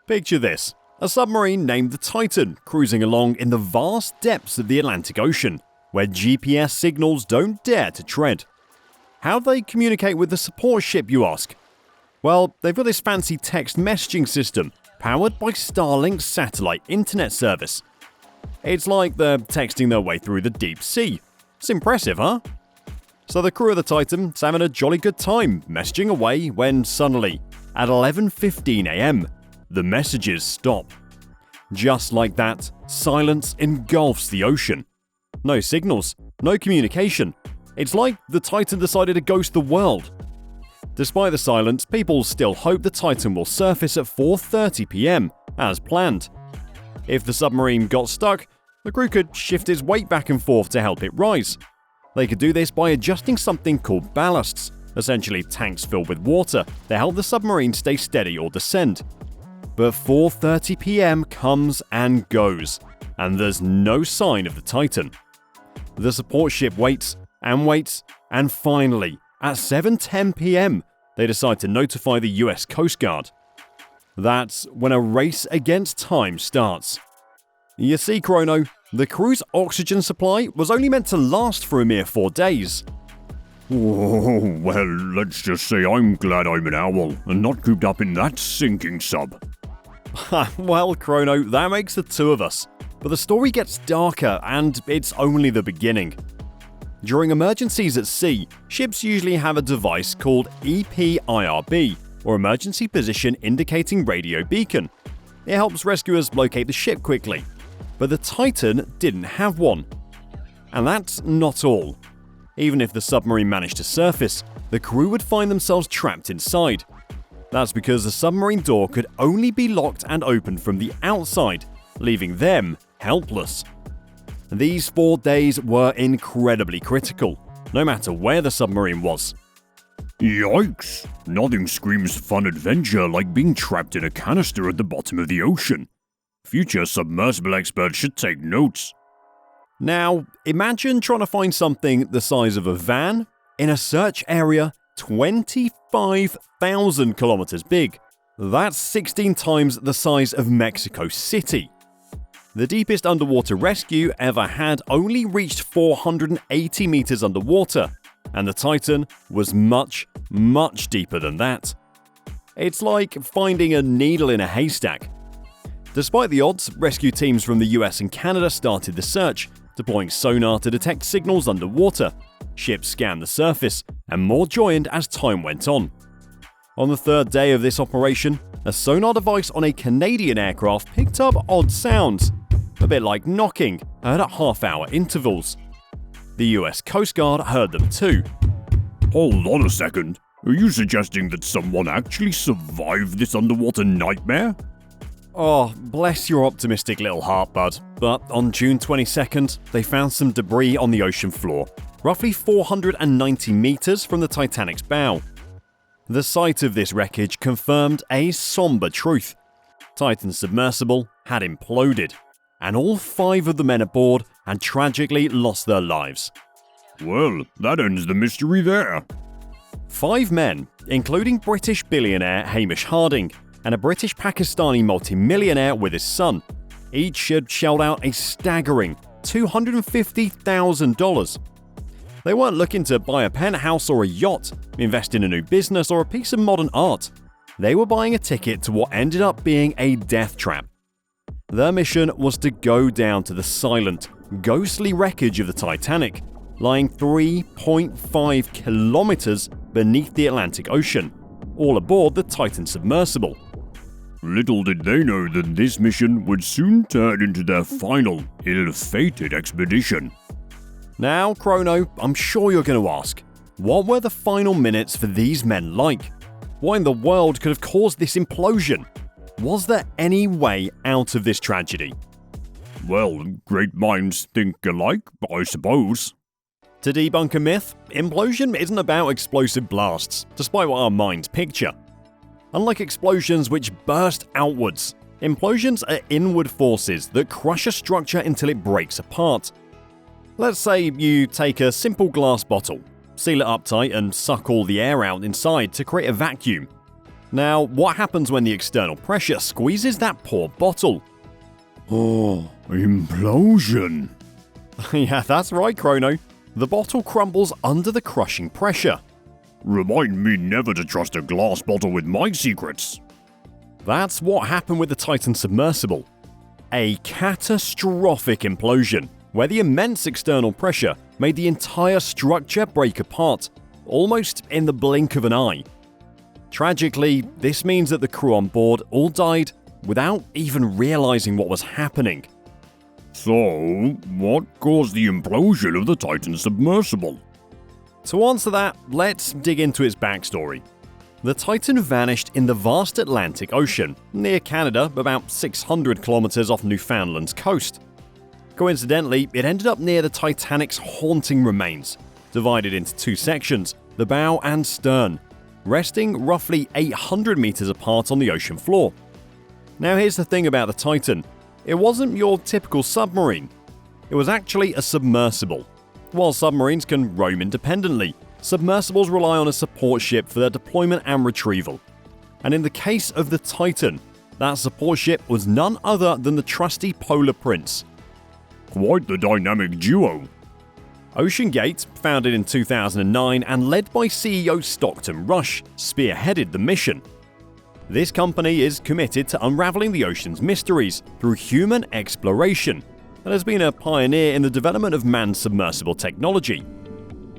Picture this: a submarine named the Titan cruising along in the vast depths of the Atlantic Ocean, where GPS signals don't dare to tread. How do they communicate with the support ship, you ask? Well, they've got this fancy text messaging system powered by Starlink's satellite internet service. It's like they're texting their way through the deep sea. It's impressive, huh? So the crew of the Titan's having a jolly good time messaging away when suddenly, at 11:15 a.m., the messages stop. Just like that, silence engulfs the ocean. No signals, no communication. It's like the Titan decided to ghost the world. Despite the silence, people still hope the Titan will surface at 4:30 p.m., as planned. If the submarine got stuck, the crew could shift its weight back and forth to help it rise. They could do this by adjusting something called ballasts, essentially tanks filled with water that help the submarine stay steady or descend. But 4:30 p.m. comes and goes, and there's no sign of the Titan. The support ship waits, and finally, at 7:10 p.m., they decide to notify the US Coast Guard. That's when a race against time starts. You see, Chrono, the crew's oxygen supply was only meant to last for a mere 4 days. Oh, well, let's just say I'm glad I'm an owl and not cooped up in that sinking sub. Well, Chrono, that makes the two of us. But the story gets darker, and it's only the beginning. During emergencies at sea, ships usually have a device called EPIRB, or Emergency Position Indicating Radio Beacon. It helps rescuers locate the ship quickly. But the Titan didn't have one. And that's not all. Even if the submarine managed to surface, the crew would find themselves trapped inside. That's because the submarine door could only be locked and opened from the outside, leaving them helpless. These 4 days were incredibly critical, no matter where the submarine was. Yikes! Nothing screams fun adventure like being trapped in a canister at the bottom of the ocean. Future submersible experts should take notes. Now, imagine trying to find something the size of a van in a search area 25,000 kilometers big. That's 16 times the size of Mexico City. The deepest underwater rescue ever had only reached 480 meters underwater, and the Titan was much, much deeper than that. It's like finding a needle in a haystack. Despite the odds, rescue teams from the US and Canada started the search, deploying sonar to detect signals underwater. Ships scanned the surface, and more joined as time went on. On the third day of this operation, a sonar device on a Canadian aircraft picked up odd sounds, a bit like knocking, heard at half-hour intervals. The US Coast Guard heard them too. Hold on a second. Are you suggesting that someone actually survived this underwater nightmare? Oh, bless your optimistic little heart, bud. But on June 22nd, they found some debris on the ocean floor, roughly 490 meters from the Titanic's bow. The sight of this wreckage confirmed a somber truth. Titan's submersible had imploded, and all 5 of the men aboard had tragically lost their lives. Well, that ends the mystery there. 5 men, including British billionaire Hamish Harding and a British Pakistani multimillionaire with his son, each had shelled out a staggering $250,000. They weren't looking to buy a penthouse or a yacht, invest in a new business or a piece of modern art. They were buying a ticket to what ended up being a death trap. Their mission was to go down to the silent, ghostly wreckage of the Titanic, lying 3.5 kilometers beneath the Atlantic Ocean, all aboard the Titan submersible. Little did they know that this mission would soon turn into their final, ill-fated expedition. Now, Chrono, I'm sure you're going to ask, what were the final minutes for these men like? What in the world could have caused this implosion? Was there any way out of this tragedy? Well, great minds think alike, I suppose. To debunk a myth, implosion isn't about explosive blasts, despite what our minds picture. Unlike explosions which burst outwards, implosions are inward forces that crush a structure until it breaks apart. Let's say you take a simple glass bottle, seal it up tight and suck all the air out inside to create a vacuum. Now, what happens when the external pressure squeezes that poor bottle? Oh, implosion. Yeah, that's right, Chrono. The bottle crumbles under the crushing pressure. Remind me never to trust a glass bottle with my secrets. That's what happened with the Titan submersible. A catastrophic implosion, where the immense external pressure made the entire structure break apart, almost in the blink of an eye. Tragically, this means that the crew on board all died without even realizing what was happening. So, what caused the implosion of the Titan submersible? To answer that, let's dig into its backstory. The Titan vanished in the vast Atlantic Ocean, near Canada, about 600 kilometers off Newfoundland's coast. Coincidentally, it ended up near the Titanic's haunting remains, divided into two sections, the bow and stern, resting roughly 800 meters apart on the ocean floor. Now here's the thing about the Titan. It wasn't your typical submarine. It was actually a submersible. While submarines can roam independently, submersibles rely on a support ship for their deployment and retrieval. And in the case of the Titan, that support ship was none other than the trusty Polar Prince. Quite the dynamic duo. OceanGate, founded in 2009 and led by CEO Stockton Rush, spearheaded the mission. This company is committed to unraveling the ocean's mysteries through human exploration and has been a pioneer in the development of manned submersible technology.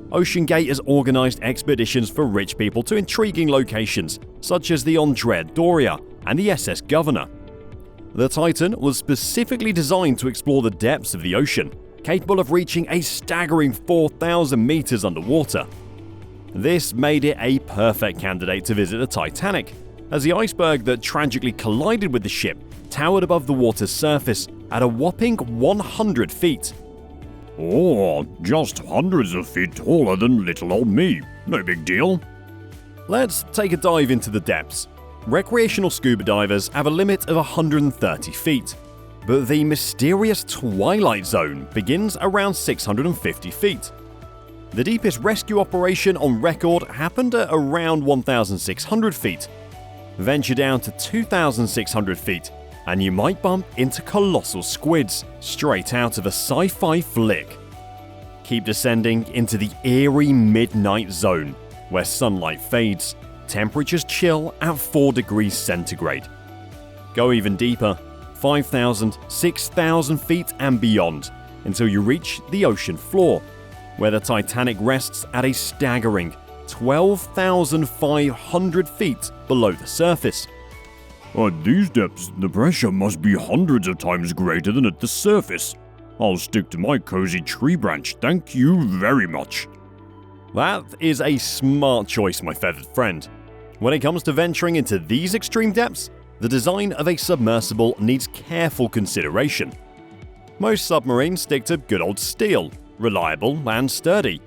OceanGate has organized expeditions for rich people to intriguing locations such as the Andrea Doria and the SS Governor. The Titan was specifically designed to explore the depths of the ocean, capable of reaching a staggering 4,000 meters underwater. This made it a perfect candidate to visit the Titanic, as the iceberg that tragically collided with the ship towered above the water's surface at a whopping 100 feet. Oh, just hundreds of feet taller than little old me. No big deal. Let's take a dive into the depths. Recreational scuba divers have a limit of 130 feet, but the mysterious Twilight Zone begins around 650 feet. The deepest rescue operation on record happened at around 1,600 feet. Venture down to 2,600 feet, and you might bump into colossal squids straight out of a sci-fi flick. Keep descending into the eerie midnight zone, where sunlight fades, temperatures chill at 4 degrees centigrade. Go even deeper, 5,000, 6,000 feet and beyond, until you reach the ocean floor, where the Titanic rests at a staggering 12,500 feet below the surface. At these depths, the pressure must be hundreds of times greater than at the surface. I'll stick to my cozy tree branch, thank you very much. That is a smart choice, my feathered friend. When it comes to venturing into these extreme depths, the design of a submersible needs careful consideration. Most submarines stick to good old steel, reliable and sturdy.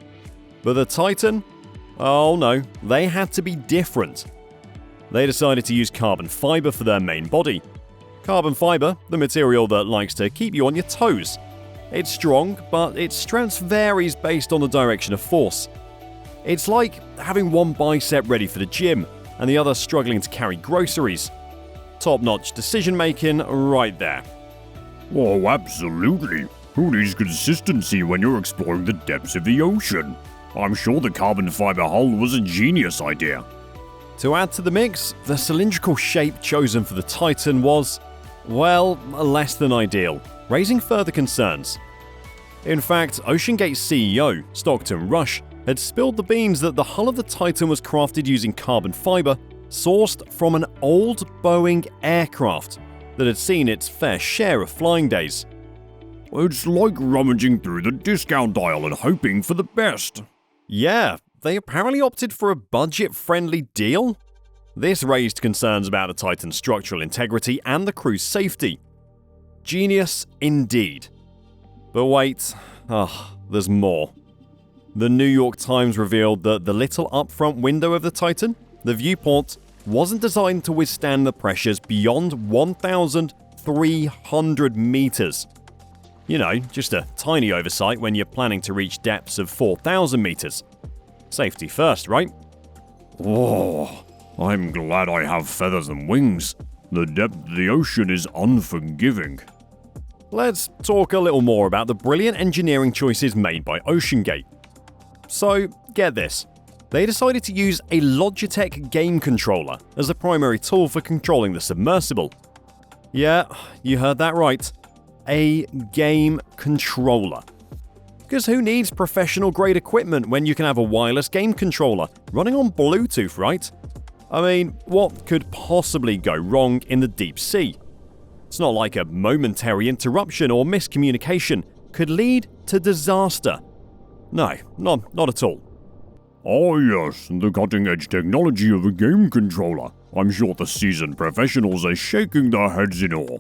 But the Titan? Oh no, they had to be different. They decided to use carbon fiber for their main body. Carbon fiber, the material that likes to keep you on your toes. It's strong, but its strength varies based on the direction of force. It's like having one bicep ready for the gym and the other struggling to carry groceries. Top-notch decision-making right there. Oh, absolutely. Who needs consistency when you're exploring the depths of the ocean? I'm sure the carbon fiber hull was a genius idea. To add to the mix, the cylindrical shape chosen for the Titan was, well, less than ideal, raising further concerns. In fact, OceanGate's CEO, Stockton Rush, had spilled the beans that the hull of the Titan was crafted using carbon fiber sourced from an old Boeing aircraft that had seen its fair share of flying days. It's like rummaging through the discount aisle and hoping for the best. Yeah, they apparently opted for a budget-friendly deal. This raised concerns about the Titan's structural integrity and the crew's safety. Genius indeed. But wait, there's more. The New York Times revealed that the little upfront window of the Titan, the viewport, wasn't designed to withstand the pressures beyond 1,300 meters. You know, just a tiny oversight when you're planning to reach depths of 4,000 meters. Safety first, right? Oh, I'm glad I have feathers and wings. The depth of the ocean is unforgiving. Let's talk a little more about the brilliant engineering choices made by OceanGate. So, get this. They decided to use a Logitech game controller as the primary tool for controlling the submersible. Yeah, you heard that right. A game controller. Because who needs professional-grade equipment when you can have a wireless game controller running on Bluetooth, right? I mean, what could possibly go wrong in the deep sea? It's not like a momentary interruption or miscommunication could lead to disaster. No, not at all. Oh yes, the cutting-edge technology of a game controller. I'm sure the seasoned professionals are shaking their heads in awe.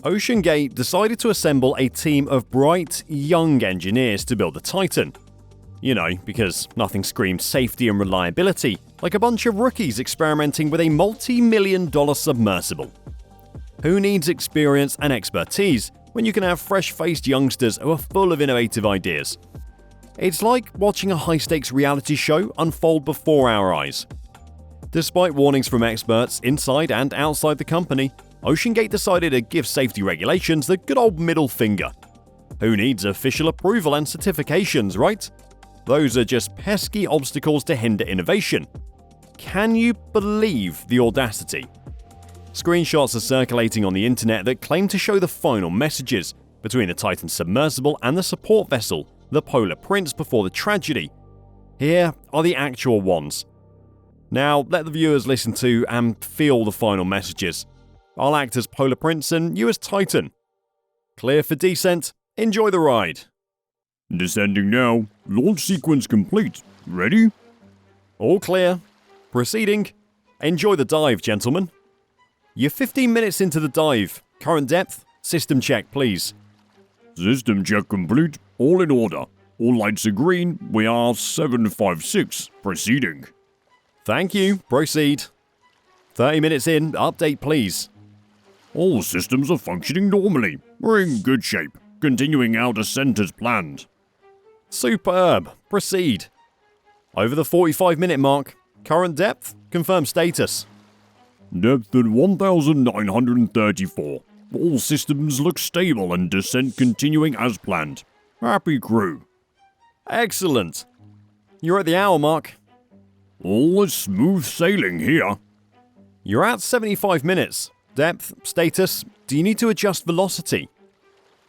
OceanGate decided to assemble a team of bright, young engineers to build the Titan. You know, because nothing screams safety and reliability like a bunch of rookies experimenting with a multi-million-dollar submersible. Who needs experience and expertise when you can have fresh-faced youngsters who are full of innovative ideas? It's like watching a high-stakes reality show unfold before our eyes. Despite warnings from experts inside and outside the company, OceanGate decided to give safety regulations the good old middle finger. Who needs official approval and certifications, right? Those are just pesky obstacles to hinder innovation. Can you believe the audacity? Screenshots are circulating on the internet that claim to show the final messages between the Titan submersible and the support vessel, the Polar Prince, before the tragedy. Here are the actual ones. Now, let the viewers listen to and feel the final messages. I'll act as Polar Prince and you as Titan. Clear for descent. Enjoy the ride. Descending now. Launch sequence complete. Ready? All clear. Proceeding. Enjoy the dive, gentlemen. You're 15 minutes into the dive. Current depth. System check, please. System check complete. All in order. All lights are green. We are 756. Proceeding. Thank you. Proceed. 30 minutes in. Update, please. All systems are functioning normally. We're in good shape. Continuing our descent as planned. Superb. Proceed. Over the 45-minute mark. Current depth. Confirm status. Depth at 1,934. All systems look stable and descent continuing as planned. Happy crew. Excellent. You're at the hour mark. All is smooth sailing here. You're at 75 minutes. Depth, status, do you need to adjust velocity?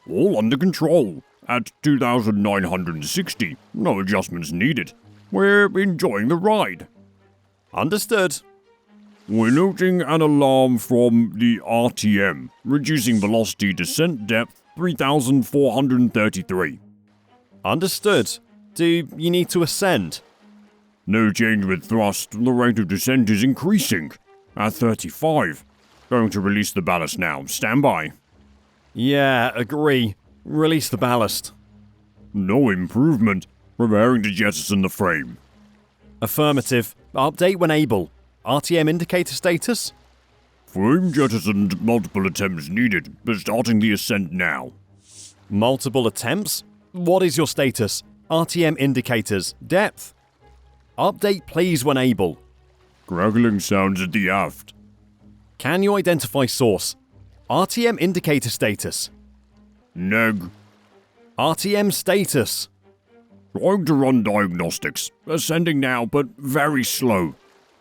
All under control. At 2,960. No adjustments needed. We're enjoying the ride. Understood. We're noting an alarm from the RTM, reducing velocity descent depth 3,433. Understood. Do you need to ascend? No change with thrust, the rate of descent is increasing. At 35. Going to release the ballast now. Stand by. Yeah, agree. Release the ballast. No improvement. Preparing to jettison the frame. Affirmative. Update when able. RTM indicator status? Frame jettisoned, multiple attempts needed, but starting the ascent now. Multiple attempts? What is your status? RTM indicators. Depth? Update please when able. Crackling sounds at the aft. Can you identify source? RTM indicator status. Neg. RTM status. Trying to run diagnostics. Ascending now, but very slow.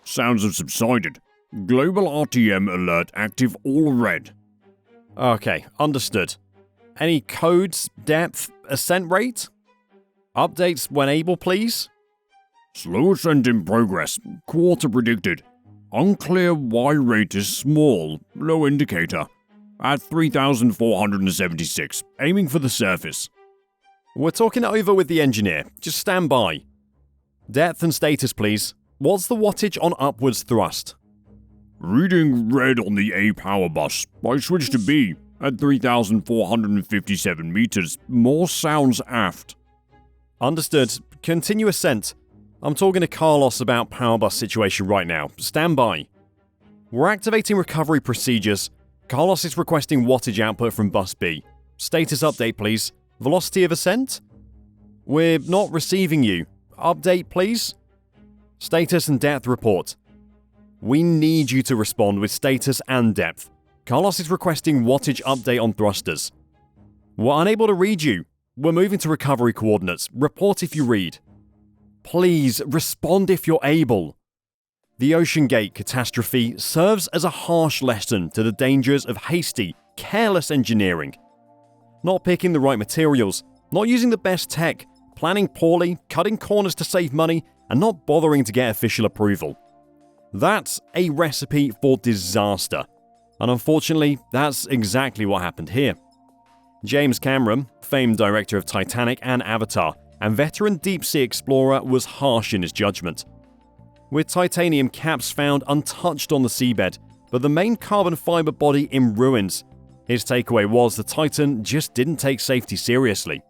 Sounds have subsided. Global RTM alert active, all red. Okay, understood. Any codes, depth, ascent rate? Updates when able, please? Slow ascent in progress. Quarter predicted. Unclear Y rate is small. Low indicator. At 3,476. Aiming for the surface. We're talking it over with the engineer. Just stand by. Depth and status, please. What's the wattage on upwards thrust? Reading red on the A power bus. I switched to B. At 3,457 meters. More sounds aft. Understood. Continue ascent. I'm talking to Carlos about power bus situation right now. Stand by. We're activating recovery procedures. Carlos is requesting wattage output from bus B. Status update, please. Velocity of ascent? We're not receiving you. Update, please. Status and depth report. We need you to respond with status and depth. Carlos is requesting wattage update on thrusters. We're unable to read you. We're moving to recovery coordinates. Report if you read. Please respond if you're able. The Ocean Gate catastrophe serves as a harsh lesson to the dangers of hasty, careless engineering. Not picking the right materials, not using the best tech, planning poorly, cutting corners to save money, and not bothering to get official approval. That's a recipe for disaster. And unfortunately, that's exactly what happened here. James Cameron, famed director of Titanic and Avatar, and veteran deep-sea explorer, was harsh in his judgment. With titanium caps found untouched on the seabed, but the main carbon fiber body in ruins, his takeaway was the Titan just didn't take safety seriously.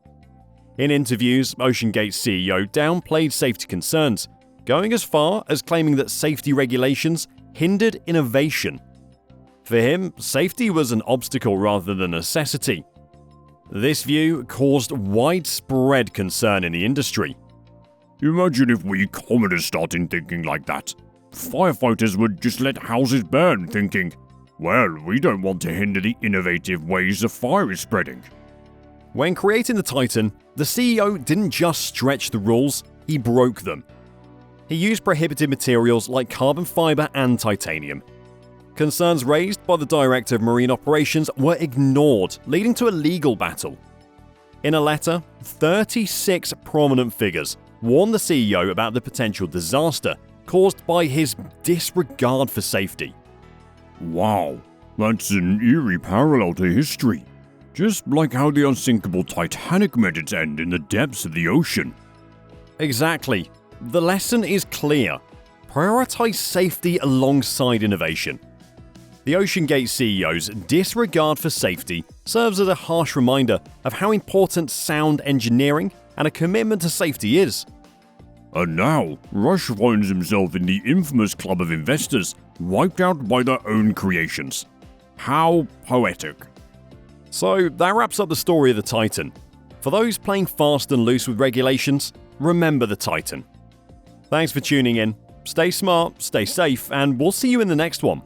In interviews, OceanGate's CEO downplayed safety concerns, going as far as claiming that safety regulations hindered innovation. For him, safety was an obstacle rather than a necessity. This view caused widespread concern in the industry. Imagine if we commoners started thinking like that. Firefighters would just let houses burn, thinking, well, we don't want to hinder the innovative ways the fire is spreading. When creating the Titan, the CEO didn't just stretch the rules, he broke them. He used prohibited materials like carbon fiber and titanium. Concerns raised by the Director of Marine Operations were ignored, leading to a legal battle. In a letter, 36 prominent figures warned the CEO about the potential disaster caused by his disregard for safety. Wow, that's an eerie parallel to history. Just like how the unsinkable Titanic met its end in the depths of the ocean. Exactly. The lesson is clear. Prioritize safety alongside innovation. The OceanGate CEO's disregard for safety serves as a harsh reminder of how important sound engineering and a commitment to safety is. And now, Rush finds himself in the infamous club of investors, wiped out by their own creations. How poetic. So that wraps up the story of the Titan. For those playing fast and loose with regulations, remember the Titan. Thanks for tuning in. Stay smart, stay safe, and we'll see you in the next one.